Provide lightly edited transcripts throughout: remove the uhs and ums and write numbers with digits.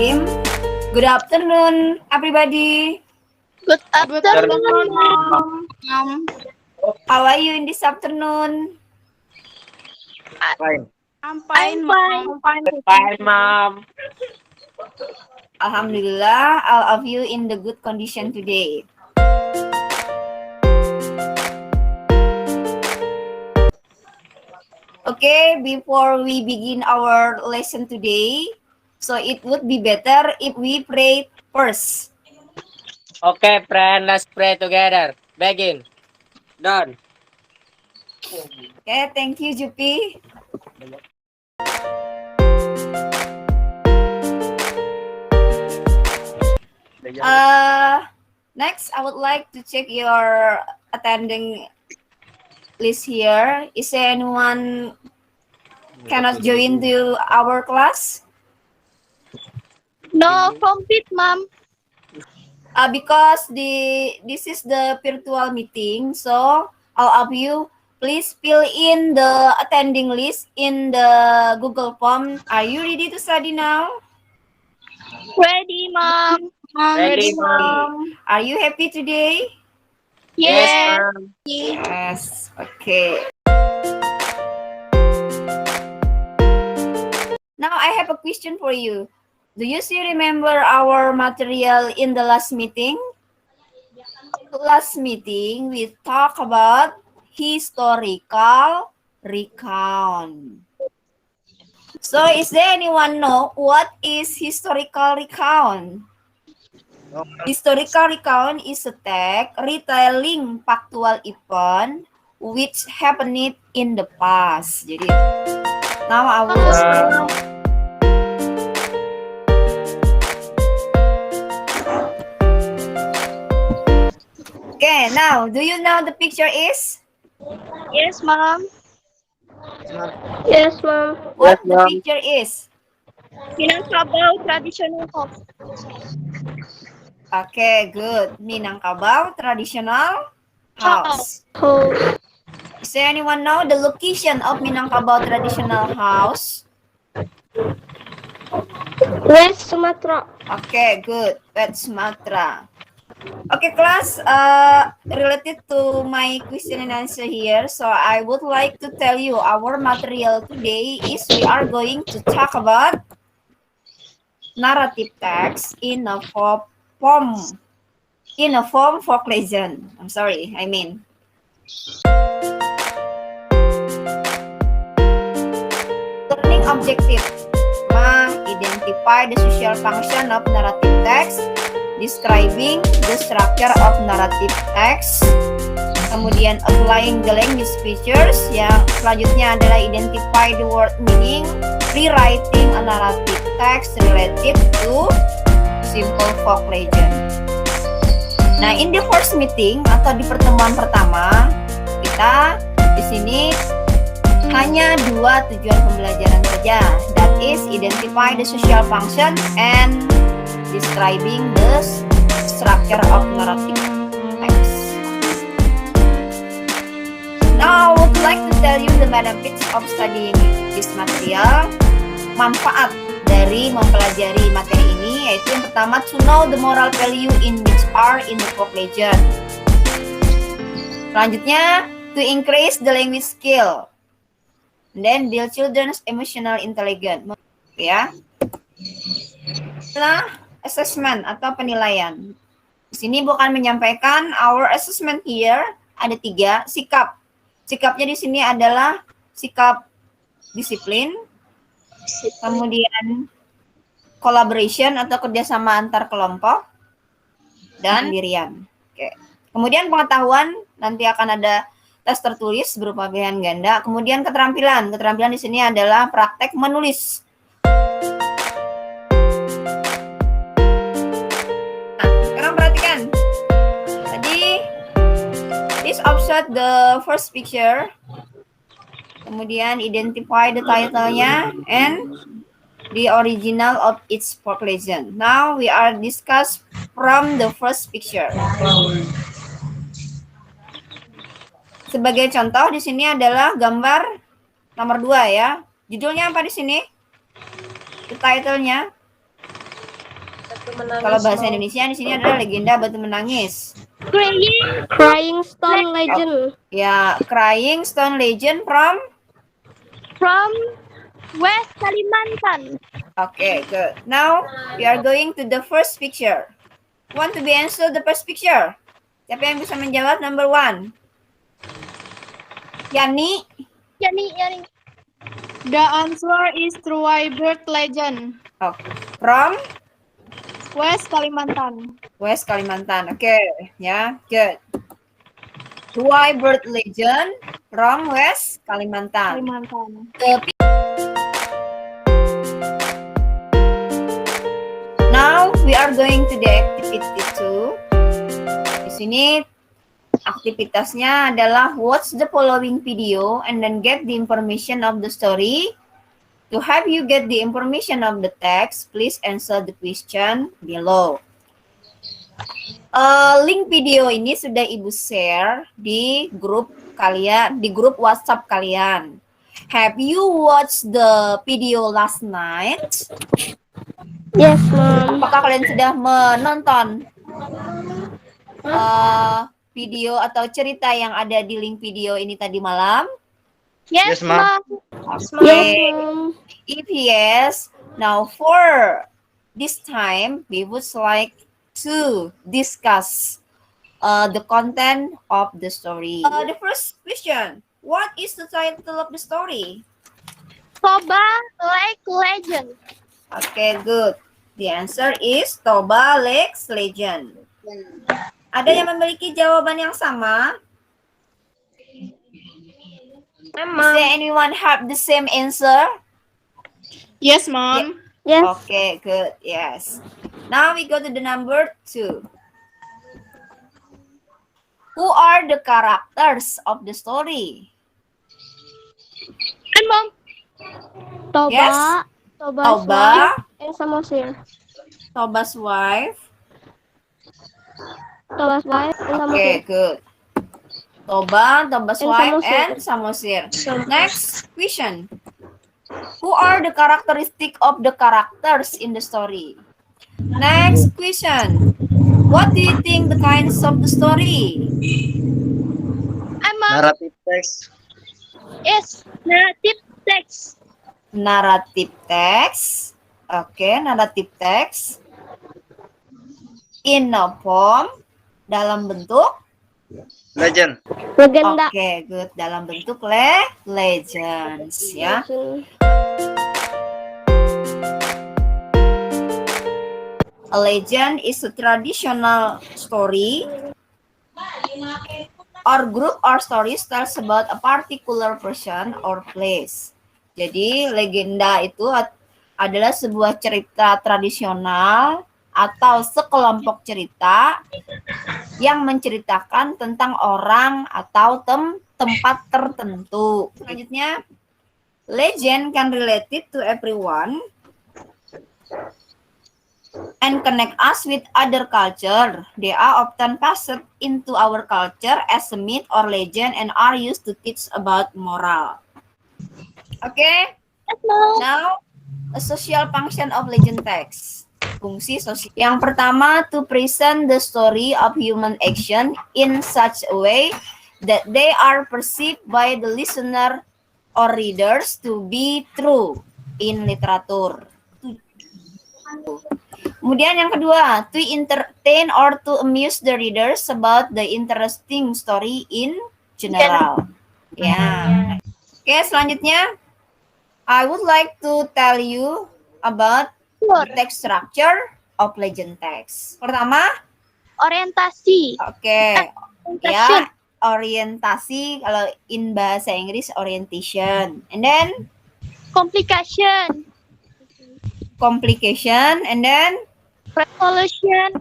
Bismillahirrahmanirrahim. Good afternoon, everybody. Good afternoon, Mom. How are you in this afternoon? Fine. I'm fine, Mom. Fine, Mom. Alhamdulillah, all of you in the good condition today. Okay, before we begin our lesson today, so it would be better if we pray first. Okay, friend, let's pray together. Begin. Done. Okay, thank you, Jupi. Next, I would like to check your attending list here. Is there anyone cannot join to our class? No, complete, Mom. Because this is the virtual meeting, so all of you please fill in the attending list in the Google Form. Are you ready to study now? Ready, Mom. Ready, Mom. Are you happy today? Yes, Yes. Mom. Yes. Okay. Now I have a question for you. Do you still remember our material in the last meeting? Last meeting, we talk about historical recount. So, is there anyone know what is historical recount? Historical recount is a text retelling factual event which happened in the past. Jadi, now I will. Okay, now, do you know the picture is? Yes, Mom. Yes, Mom. What Yes, the Ma'am. picture is? Minangkabau traditional house. Okay, good. Minangkabau traditional house. Is there anyone know the location of Minangkabau traditional house? West Sumatra. Okay, good. West Sumatra. Okay, class, related to my question and answer here, so I would like to tell you our material today is we are going to talk about narrative text in a form folk legend. I'm sorry, I mean. Learning objective. Identify the social function of narrative text, describing the structure of narrative text, kemudian applying the language features, yang selanjutnya adalah identify the word meaning, rewriting a narrative text related to simple folk legend. Nah, in the first meeting atau di pertemuan pertama, kita di sini hanya dua tujuan pembelajaran saja. That is identify the social function and describing the structure of narrative text. Now, I would like to tell you the benefits of studying this material. Manfaat dari mempelajari materi ini yaitu yang pertama, to know the moral value in which are in the folk legend. Selanjutnya, to increase the language skill. And then build children's emotional intelligence. Ya. Nah, assessment atau penilaian. Di sini bukan menyampaikan our assessment here ada 3 sikap. Sikapnya di sini adalah sikap disiplin, kemudian collaboration atau kerjasama antar kelompok, dan sendirian. Oke. Kemudian pengetahuan nanti akan ada tes tertulis berupa pilihan ganda. Kemudian keterampilan. Keterampilan di sini adalah praktek menulis. Nah, sekarang perhatikan. Tadi, please observe the first picture. Kemudian identify the title-nya and the original of its folk legend. Now we are discuss from the first picture. Sebagai contoh di sini adalah gambar nomor 2 ya. Judulnya apa di sini? The title-nya? Kalau bahasa Indonesia di sini adalah legenda batu menangis. Crying Stone Legend Ya, Crying Stone Legend from West Kalimantan. Okay, good. Now we are going to the first picture. Want to be answer the first picture? Siapa yang bisa menjawab number 1? Yani. Yani. The answer is Truai Bird Legend, Oh, from West Kalimantan. West Kalimantan. Okay, ya, good. Tuai Bird Legend from West Kalimantan. Kalimantan. Now we are going to the activity 2. Di sini aktivitasnya adalah watch the following video and then get the information of the story. To help you get the information of the text, please answer the question below. Link video ini sudah Ibu share di grup kalian, di grup WhatsApp kalian. Have you watched the video last night? Yes, Mom. Apakah kalian sudah menonton video atau cerita yang ada di link video ini tadi malam? Yes, Yes, Ma'am. Okay. Yes, Mom. If yes, now for this time, we would like to discuss the content of the story. The first question, what is the title of the story? Toba Lake Legend. Okay, good. The answer is Toba Lakes Legend. Ada yang memiliki jawaban yang sama? Does anyone have the same answer? Yes, Mom. Yes. Okay, good. Yes. Now we go to the number 2. Who are the characters of the story? And Mom. Toba. Yes. Toba's Toba, wife and Samosir. Toba's wife. Toba's wife and Samosir. Okay, good. Toba, Toba's And wife, Samosir. and Samosir. Next question. Who are the characteristic of the characters in the story? Next question. What do you think the kinds of the story? And Mom. Narrative text. Yes. Narrative text. Narrative text. Okay, narrative text. In a form. Dalam bentuk. Legend. Legenda. Oke, good. Dalam bentuk legends, ya. A legend is a traditional story or group or stories tells about a particular person or place. Jadi, legenda itu adalah sebuah cerita tradisional atau sekelompok cerita yang menceritakan tentang orang atau tempat tertentu. Selanjutnya, legend can relate to everyone and connect us with other culture. They are often passed into our culture as a myth or legend and are used to teach about moral. Okay, Yes, Mom. now a social function of legend text. Fungsi sosial. Yang pertama, to present the story of human action in such a way that they are perceived by the listener or readers to be true in literature. Kemudian yang kedua, to entertain or to amuse the readers about the interesting story in general. Ya. Oke, selanjutnya I would like to tell you about the text structure of legend text. Pertama, Orientasi. oke, Orientation. ya, orientasi, kalau in bahasa Inggris orientation. And then Complication. complication, and then Resolution.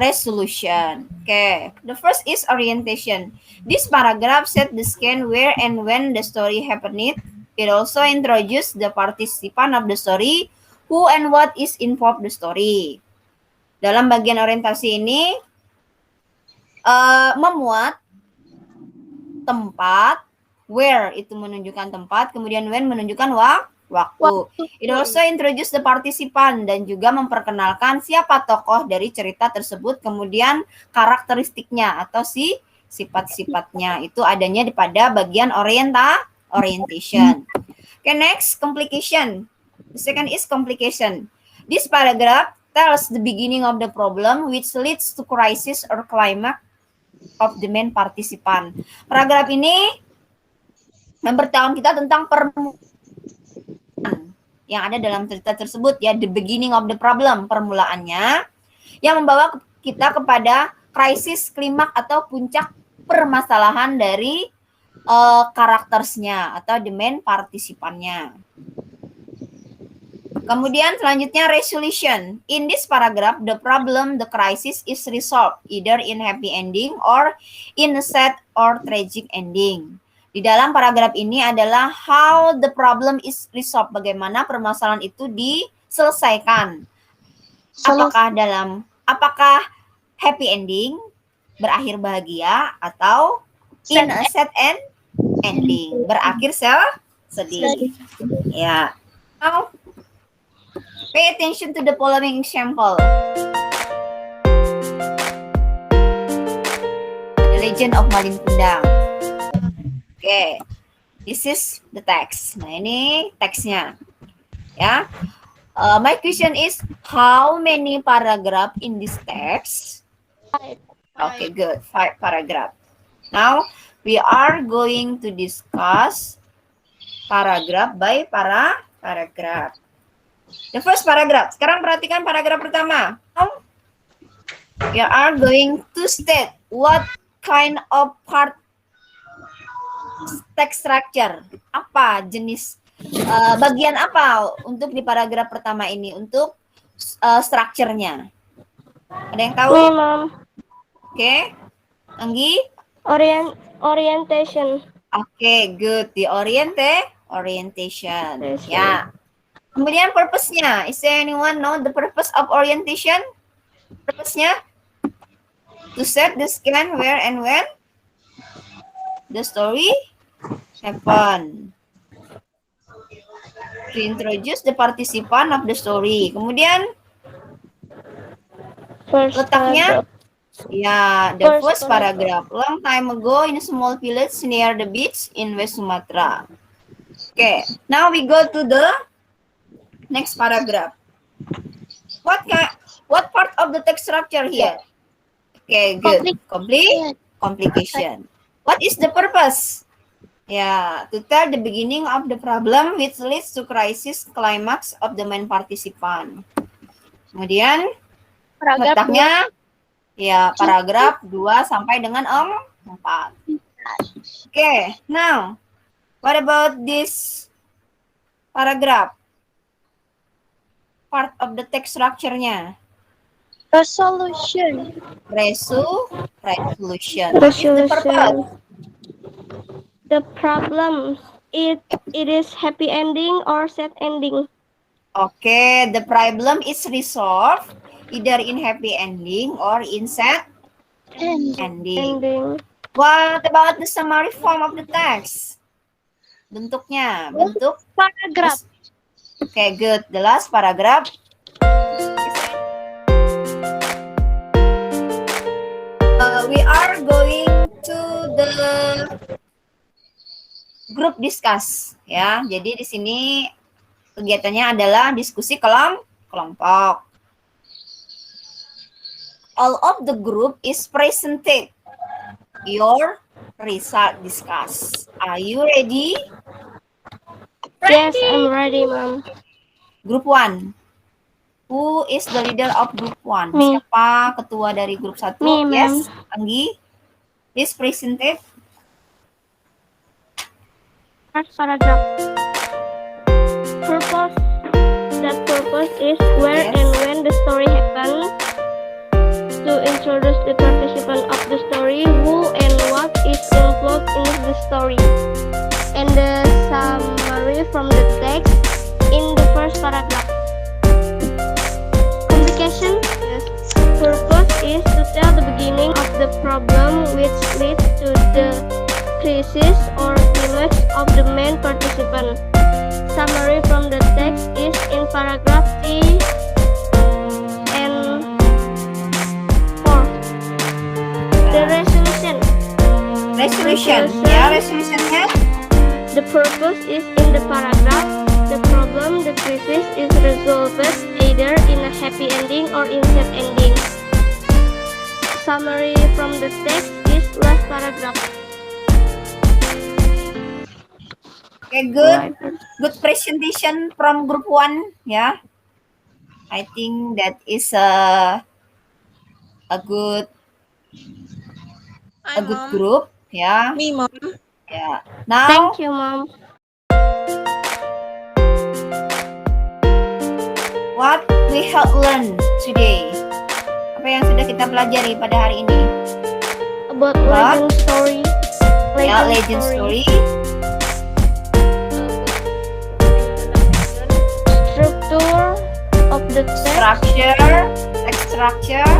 resolution. Okay, the first is orientation. This paragraph set the scene where and when the story happened. It also introduces the participant of the story, who and what is involved the story. Dalam bagian orientasi ini memuat tempat, where itu menunjukkan tempat, kemudian when menunjukkan waktu. It also introduce the participant dan juga memperkenalkan siapa tokoh dari cerita tersebut, kemudian karakteristiknya atau sifat-sifatnya itu adanya pada bagian orientation. Okay, next, complication. The second is complication. This paragraph tells the beginning of the problem which leads to crisis or climax of the main participant. Paragraf ini memberitahukan kita tentang permulaan yang ada dalam cerita tersebut, ya, the beginning of the problem, permulaannya, yang membawa kita kepada krisis, klimaks atau puncak permasalahan dari karaktersnya atau the main partisipannya. Kemudian selanjutnya resolution. In this paragraph, the problem, the crisis is resolved either in happy ending or in a sad or tragic ending. Di dalam paragraf ini adalah how the problem is resolved, bagaimana permasalahan itu diselesaikan. Apakah happy ending, berakhir bahagia, atau in a sad ending, berakhir sedih. Ya. Now, pay attention to the following example. The Legend of Malin Kundang. Oke, this is the text. Nah, ini teksnya, ya. My question is, how many paragraph in this text? Okay, good. 5 paragraph. Now, we are going to discuss paragraph by paragraph. The first paragraph. Sekarang perhatikan paragraph pertama. We are going to state what kind of part text structure, apa jenis bagian apa untuk di paragraf pertama ini untuk strukturnya. Ada yang tahu? Oke. Anggi? Orientation. Oke, good. Di orientation. Ya. Kemudian purpose-nya. Is there anyone know the purpose of orientation? Purpose-nya? To set the scene where and when the story happen. To introduce the participant of the story. Kemudian letaknya, ya, the first paragraph. Long time ago in a small village near the beach in West Sumatra. Okay, now we go to the next paragraph. What part of the text structure here? Okay, good. Complication. What is the purpose? Yeah, to tell the beginning of the problem which leads to crisis climax of the main participant. Kemudian letaknya, ya, paragraf 2 sampai dengan 4. Okay, now what about this paragraph? Part of the text structure-nya. Resolution. Resolution. What is the purpose? The problem, it is happy ending or sad ending. Okay, the problem is resolved either in happy ending or in sad ending. What about the summary form of the text? Bentuknya, bentuk paragraph. Okay, good. The last paragraph. We are going to the group discuss, ya. Jadi di sini kegiatannya adalah diskusi kelompok. All of the group is presented. Your result discuss. Are you ready? Yes, I'm ready, Mom. Group 1. Who is the leader of group 1? Me. Siapa ketua dari grup 1? Me, Ma'am. Yes, Anggi. Please present it. First paragraph. Purpose. That purpose is where Yes. and when the story happens. To introduce the participant of the story, who and what is involved in the story. And the summary from the text in the first paragraph. Complication. Purpose is to tell the beginning of the problem which leads to the crisis or climax of the main participant. summary from the text is in paragraph 3 and 4. The resolution. Ya, resolutionnya. The purpose is in the paragraph. The problem, the crisis is resolved either in a happy ending or in sad ending. Summary from the text is last paragraph. Okay, good presentation from group 1, ya. I think that is a good group, ya. Me, Mom. Ya. Now, Thank you, Mom. what we have learned today? Apa yang sudah kita pelajari pada hari ini? About What? legend story. Ya, legend story. Structure of the text. Text structure.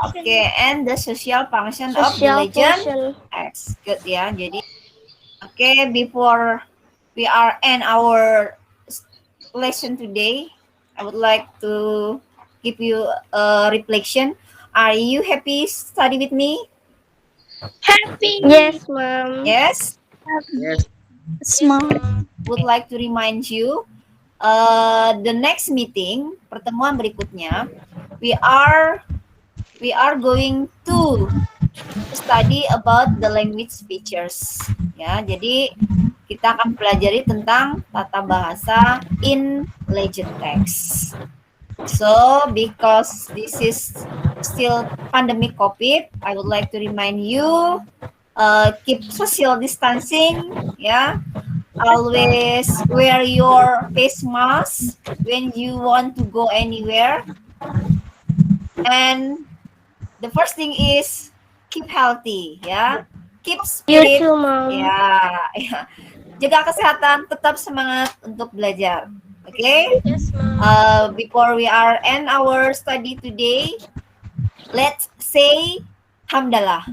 Okay, and the social function of the Social legend function. text. Good, ya. Jadi, okay, before we are end our lesson today, I would like to give you a reflection. Are you happy study with me? Yes, Mom. Yes. Yes. Would like to remind you, the next meeting, pertemuan berikutnya, we are going to study about the language features. Ya, jadi kita akan pelajari tentang tata bahasa in legend text. So, because this is still pandemic COVID, I would like to remind you, keep social distancing, ya. Always wear your face mask when you want to go anywhere. And the first thing is keep healthy, ya. Keep You spirit, too, Mom. ya. Jaga kesehatan, tetap semangat untuk belajar. Okay? Yes, Mom. Before we are end our study today, let's say hamdalah.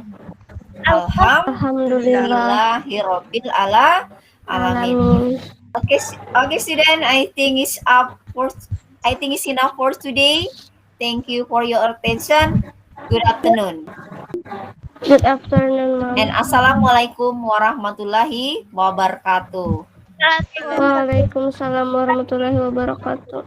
Alhamdulillah. Alhamdulillahirabbil alamin. Alamin. Okay, student. I think it's enough for today. Thank you for your attention. Good afternoon. Good afternoon, Mom. And assalamualaikum warahmatullahi wabarakatuh. Waalaikumsalam warahmatullahi wabarakatuh.